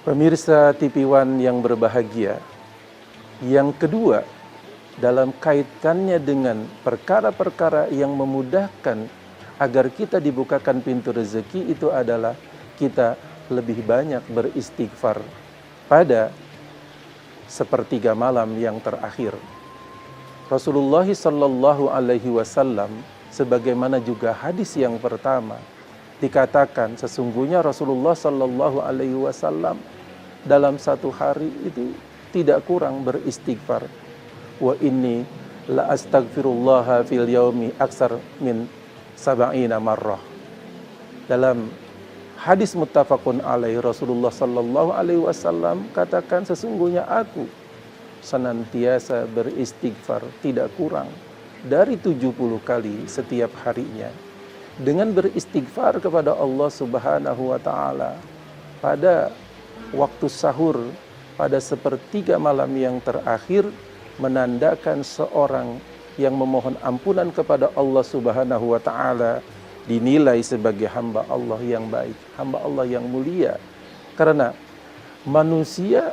Pemirsa TV One yang berbahagia, yang kedua, dalam kaitannya dengan perkara-perkara yang memudahkan agar kita dibukakan pintu rezeki itu adalah kita lebih banyak beristighfar pada sepertiga malam yang terakhir. Rasulullah Shallallahu Alaihi Wasallam, sebagaimana juga hadis yang pertama, dikatakan sesungguhnya Rasulullah Shallallahu Alaihi Wasallam dalam satu hari itu tidak kurang beristighfar. Wa inni la astaghfirullah fil yaumi aksar min sab'ina marrah. Dalam hadis muttafaqun alaih, Rasulullah Shallallahu Alaihi Wasallam katakan sesungguhnya aku senantiasa beristighfar tidak kurang dari 70 kali setiap harinya. Dengan beristighfar kepada Allah Subhanahu wa taala pada waktu sahur pada sepertiga malam yang terakhir menandakan seorang yang memohon ampunan kepada Allah Subhanahu wa taala dinilai sebagai hamba Allah yang baik, hamba Allah yang mulia. Karena manusia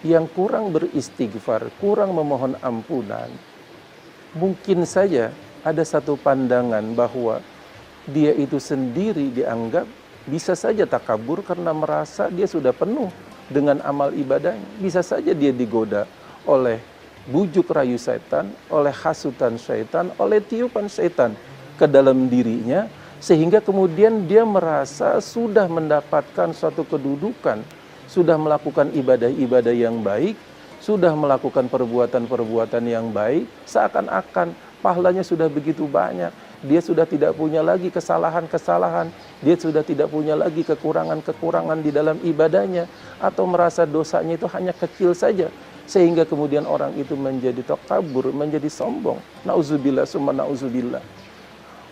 yang kurang beristighfar, kurang memohon ampunan, mungkin saja ada satu pandangan bahwa dia itu sendiri dianggap bisa saja takabur karena merasa dia sudah penuh dengan amal ibadahnya. Bisa saja dia digoda oleh bujuk rayu setan, oleh hasutan setan, oleh tiupan setan ke dalam dirinya, sehingga kemudian dia merasa sudah mendapatkan suatu kedudukan, sudah melakukan ibadah-ibadah yang baik, sudah melakukan perbuatan-perbuatan yang baik, seakan-akan pahalanya sudah begitu banyak. Dia sudah tidak punya lagi kesalahan-kesalahan, dia sudah tidak punya lagi kekurangan-kekurangan di dalam ibadahnya, atau merasa dosanya itu hanya kecil saja, sehingga kemudian orang itu menjadi takabur, menjadi sombong. Nauzubillah summa nauzubillah.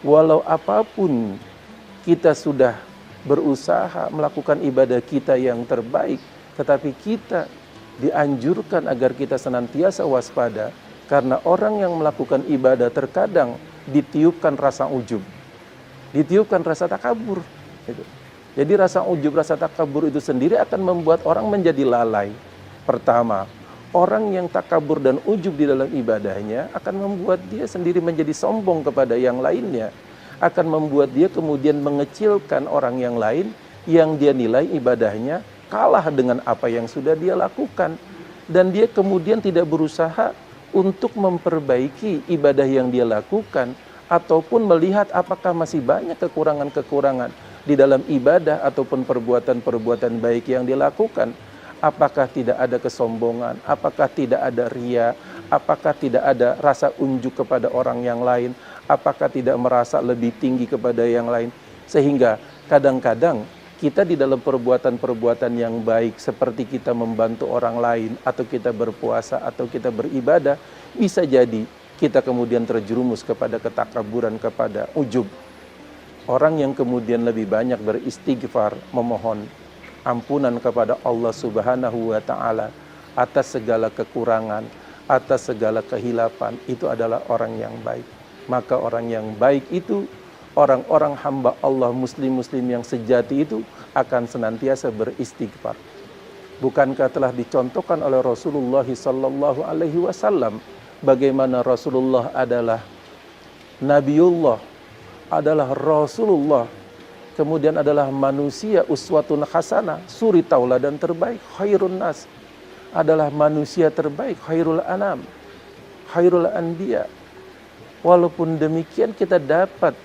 Walau apapun kita sudah berusaha melakukan ibadah kita yang terbaik, tetapi kita dianjurkan agar kita senantiasa waspada, karena orang yang melakukan ibadah terkadang ditiupkan rasa ujub, ditiupkan rasa takabur. Jadi rasa ujub, rasa takabur itu sendiri akan membuat orang menjadi lalai. Pertama, orang yang takabur dan ujub di dalam ibadahnya akan membuat dia sendiri menjadi sombong kepada yang lainnya, akan membuat dia kemudian mengecilkan orang yang lain yang dia nilai ibadahnya kalah dengan apa yang sudah dia lakukan, dan dia kemudian tidak berusaha untuk memperbaiki ibadah yang dia lakukan, ataupun melihat apakah masih banyak kekurangan-kekurangan di dalam ibadah ataupun perbuatan-perbuatan baik yang dilakukan. Apakah tidak ada kesombongan, apakah tidak ada ria, apakah tidak ada rasa unjuk kepada orang yang lain, apakah tidak merasa lebih tinggi kepada yang lain. Sehingga kadang-kadang kita di dalam perbuatan-perbuatan yang baik, seperti kita membantu orang lain, atau kita berpuasa, atau kita beribadah, bisa jadi kita kemudian terjerumus kepada ketakaburan, kepada ujub. Orang yang kemudian lebih banyak beristighfar, memohon ampunan kepada Allah Subhanahu wa taala atas segala kekurangan, atas segala kehilapan, itu adalah orang yang baik. Maka orang yang baik itu, orang-orang hamba Allah, muslim-muslim yang sejati itu akan senantiasa beristighfar. Bukankah telah dicontohkan oleh Rasulullah Sallallahu Alaihi Wasallam bagaimana Rasulullah adalah Nabiullah, adalah Rasulullah, kemudian adalah manusia uswatun hasanah, suri tauladan terbaik, khairun nas, adalah manusia terbaik, khairul anam, khairul anbiya. Walaupun demikian kita dapat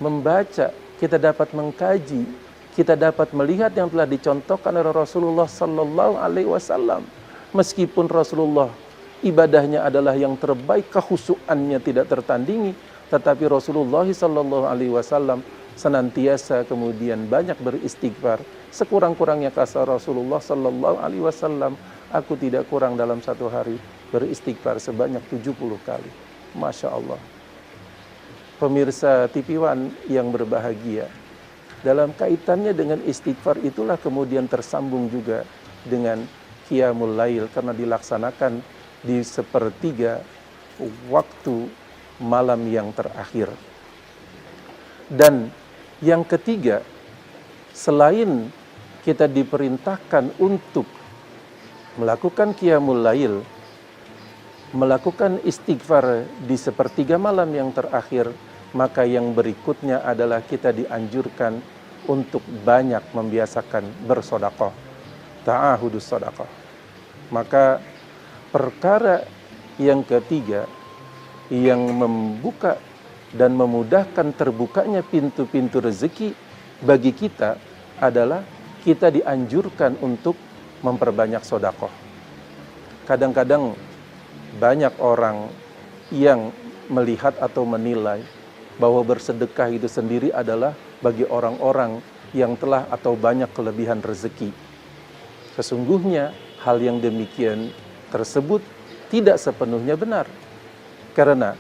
membaca, kita dapat mengkaji, kita dapat melihat yang telah dicontohkan oleh Rasulullah Sallallahu Alaihi Wasallam. Meskipun Rasulullah ibadahnya adalah yang terbaik, kekhusyuannya tidak tertandingi, tetapi Rasulullah Sallallahu Alaihi Wasallam senantiasa kemudian banyak beristighfar. Sekurang-kurangnya kata Rasulullah Sallallahu Alaihi Wasallam, aku tidak kurang dalam satu hari beristighfar sebanyak 70 kali. Masya Allah. Pemirsa TV One yang berbahagia, dalam kaitannya dengan istighfar itulah kemudian tersambung juga dengan Qiyamul Lail, karena dilaksanakan di sepertiga waktu malam yang terakhir. Dan yang ketiga, selain kita diperintahkan untuk melakukan qiyamul lail, melakukan istighfar di sepertiga malam yang terakhir, maka yang berikutnya adalah kita dianjurkan untuk banyak membiasakan bersedekah, ta'ahudus sedekah. Maka perkara yang ketiga yang membuka dan memudahkan terbukanya pintu-pintu rezeki bagi kita adalah kita dianjurkan untuk memperbanyak sedekah. Kadang-kadang banyak orang yang melihat atau menilai bahwa bersedekah itu sendiri adalah bagi orang-orang yang telah atau banyak kelebihan rezeki. Sesungguhnya hal yang demikian tersebut tidak sepenuhnya benar. Karena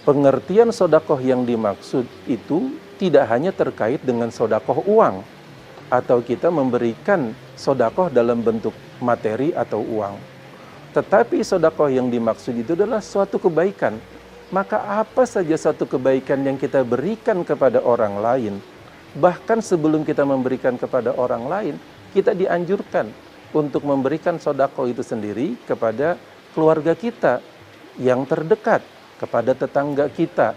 pengertian sedekah yang dimaksud itu tidak hanya terkait dengan sedekah uang atau kita memberikan sedekah dalam bentuk materi atau uang. Tetapi sedekah yang dimaksud itu adalah suatu kebaikan. Maka apa saja satu kebaikan yang kita berikan kepada orang lain, bahkan sebelum kita memberikan kepada orang lain, kita dianjurkan untuk memberikan sedekah itu sendiri kepada keluarga kita yang terdekat, kepada tetangga kita.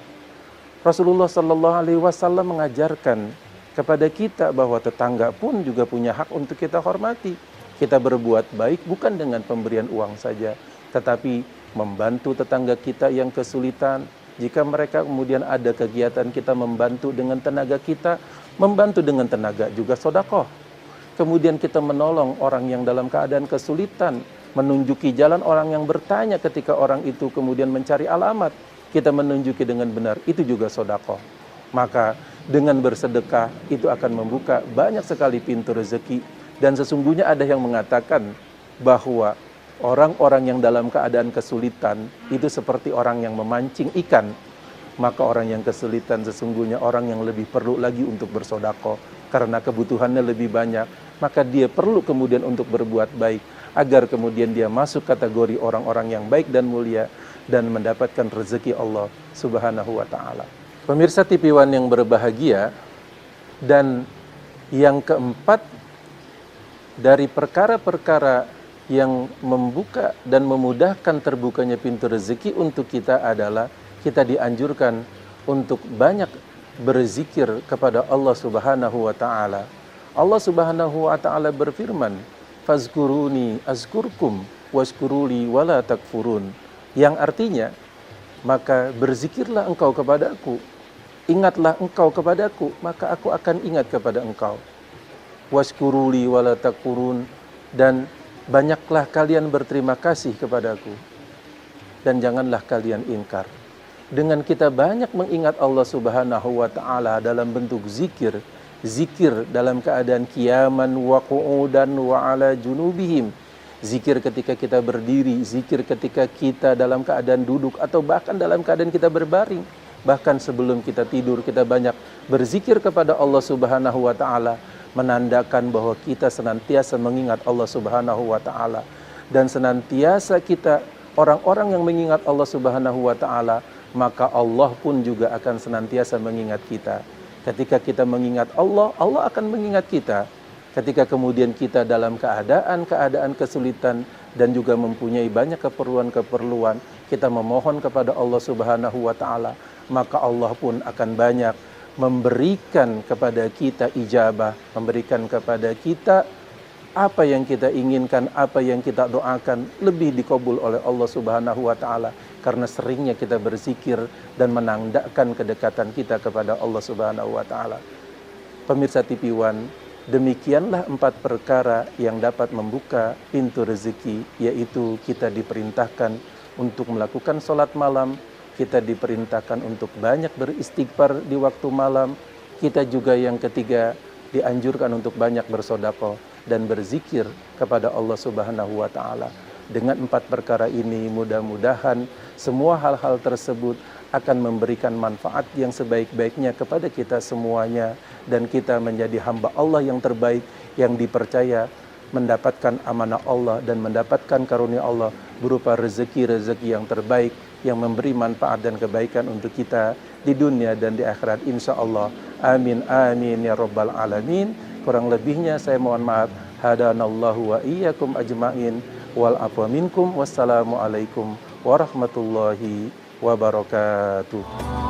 Rasulullah SAW mengajarkan kepada kita bahwa tetangga pun juga punya hak untuk kita hormati. Kita berbuat baik bukan dengan pemberian uang saja, tetapi membantu tetangga kita yang kesulitan. Jika mereka kemudian ada kegiatan, kita membantu dengan tenaga kita, membantu dengan tenaga juga sedekah. Kemudian kita menolong orang yang dalam keadaan kesulitan, menunjuki jalan orang yang bertanya ketika orang itu kemudian mencari alamat, kita menunjuki dengan benar, itu juga sedekah. Maka dengan bersedekah itu akan membuka banyak sekali pintu rezeki. Dan sesungguhnya ada yang mengatakan bahwa orang-orang yang dalam keadaan kesulitan itu seperti orang yang memancing ikan. Maka orang yang kesulitan sesungguhnya orang yang lebih perlu lagi untuk bersedekah karena kebutuhannya lebih banyak. Maka dia perlu kemudian untuk berbuat baik agar kemudian dia masuk kategori orang-orang yang baik dan mulia dan mendapatkan rezeki Allah Subhanahu wa taala. Pemirsa TV One yang berbahagia, dan yang keempat dari perkara-perkara yang membuka dan memudahkan terbukanya pintu rezeki untuk kita adalah kita dianjurkan untuk banyak berzikir kepada Allah Subhanahu wa taala. Allah Subhanahu wa taala berfirman, "Fazkuruni azkurkum washkuruli wala takfurun." Yang artinya, maka berzikirlah engkau kepadaku, ingatlah engkau kepadaku, maka aku akan ingat kepada engkau. Washkuruli wala takfurun, dan banyaklah kalian berterima kasih kepadaku, dan janganlah kalian ingkar. Dengan kita banyak mengingat Allah Subhanahu wa taala dalam bentuk zikir, zikir dalam keadaan qiyaman wa qu'udan wa ala junubihim, zikir ketika kita berdiri, zikir ketika kita dalam keadaan duduk atau bahkan dalam keadaan kita berbaring, bahkan sebelum kita tidur kita banyak berzikir kepada Allah Subhanahu wa taala, menandakan bahwa kita senantiasa mengingat Allah Subhanahu wa taala. Dan senantiasa kita orang-orang yang mengingat Allah Subhanahu wa taala, maka Allah pun juga akan senantiasa mengingat kita. Ketika kita mengingat Allah, Allah akan mengingat kita. Ketika kemudian kita dalam keadaan kesulitan dan juga mempunyai banyak keperluan-keperluan, kita memohon kepada Allah Subhanahu wa taala, maka Allah pun akan banyak memberikan kepada kita ijabah, memberikan kepada kita apa yang kita inginkan, apa yang kita doakan lebih dikabul oleh Allah Subhanahu wa taala karena seringnya kita berzikir dan menandakan kedekatan kita kepada Allah Subhanahu wa taala. Pemirsa TV One, demikianlah 4 perkara yang dapat membuka pintu rezeki, yaitu kita diperintahkan untuk melakukan sholat malam, kita diperintahkan untuk banyak beristighfar di waktu malam, kita juga yang ketiga dianjurkan untuk banyak bersedekah dan berzikir kepada Allah Subhanahu wa taala. Dengan 4 perkara ini mudah-mudahan semua hal-hal tersebut akan memberikan manfaat yang sebaik-baiknya kepada kita semuanya, dan kita menjadi hamba Allah yang terbaik, yang dipercaya mendapatkan amanah Allah dan mendapatkan karunia Allah berupa rezeki-rezeki yang terbaik yang memberi manfaat dan kebaikan untuk kita di dunia dan di akhirat, insya Allah. Amin amin ya rabbal alamin. Kurang lebihnya saya mohon maaf. Hadanallahu wa iyyakum ajma'in wal afwa minkum. Wassalamualaikum warahmatullahi wabarakatuh.